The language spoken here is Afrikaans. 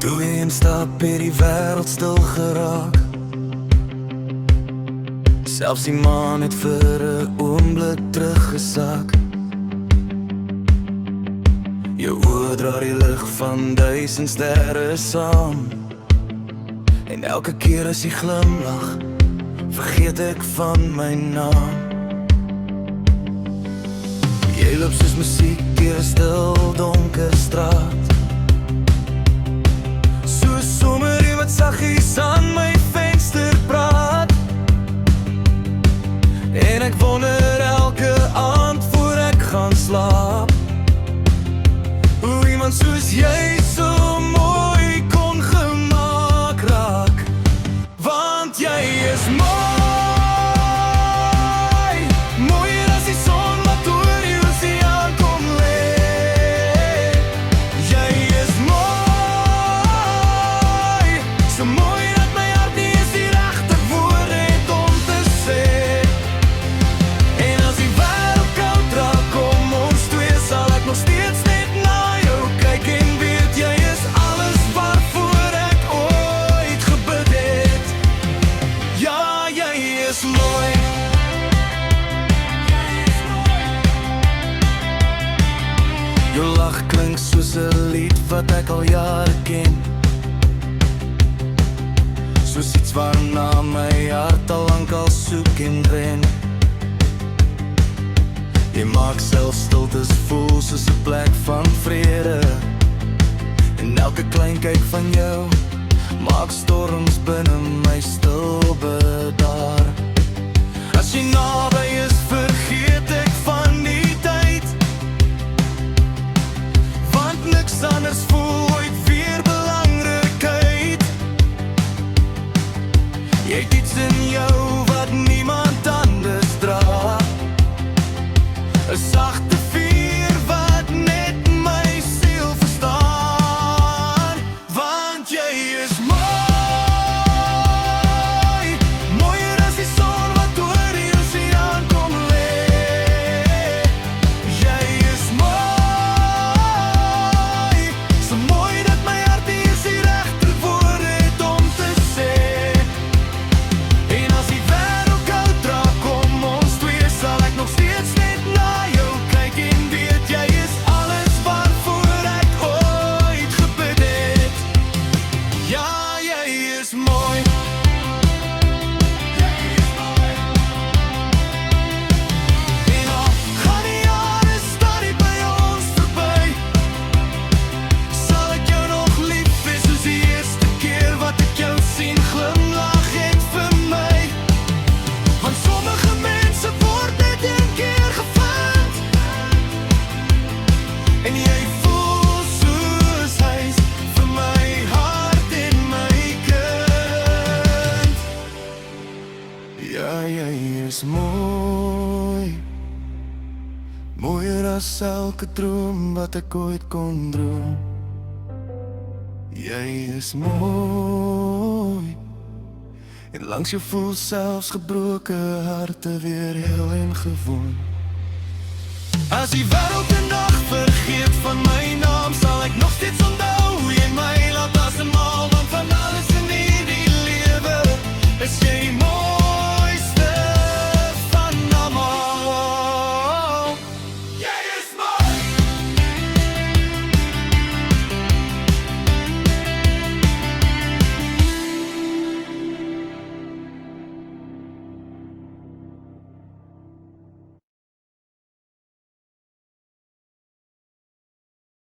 Toe een stap het die wêreld stil geraak. Selfs die maan het vir 'n oomblik teruggesak. Jou oë dra die lig van 1000 sterre saam. En elke keer as jy glimlag, vergeet ek van my naam. Jy loop soos musiek deur 'n stil donker straat. Soos sommer wat saggies aan my venster praat. En ek wonder elke aand voor ek gaan slaap, hoe iemand soos jy so mooi kon gemaak raak. Want jy is mooi, mooier as die son wat oor die oseaan kom lê. Jy is mooi, so mooi dat my hart nie eens die regte woorde het om te sê. En as die wêreld koud raak om ons twee, sal ek nog steeds net na jou kyk en weet jy is alles waarvoor ek ooit gebid het. Ja, jy is mooi. Jou lach klink soos 'n lied wat ek al jare ken. Soos iets waarna my hart al lank al soek en ren. Jy maak selfs stiltes voel soos 'n plek van vrede. En elke klein kyk van jou maak storms binne my stil bedaar. As jy naby is, vergeet ek van die tyd, want niks anders voel ooit weer belangrikheid. Jy het iets in jou wat niemand anders dra, 'n sagte vuur wat net my siel verstaan. Want jy is mooi, mooier as die son wat oor die oseaan kom lê. Jy is mooi, so mooi dat my hart nie eens die regte woorde het om te sê. En as die wêreld koud raak om ons twee, sal ek nog steeds net na jou kyk en weet jy is alles waarvoor ek ooit gebid het. Ja, jy is mooi. Jy is mooi. En al gaan die jare stadig by ons verby, sal ek jou nog lief hê soos die eerste keer wat ek jou sien glimlag het vir my. Want sommige mense word net een keer gevind, en jy voel soos huis vir my hart en my kind. Ja, jy is mooi, mooier as elke droom wat ek ooit kon droom. Jy is mooi, en langs jou voel selfs gebroke harte weer heel en gewoon. As die wêreld 'n dag vergeet van my naam, sal ek nog steeds onthou hoe jy my laat as 'n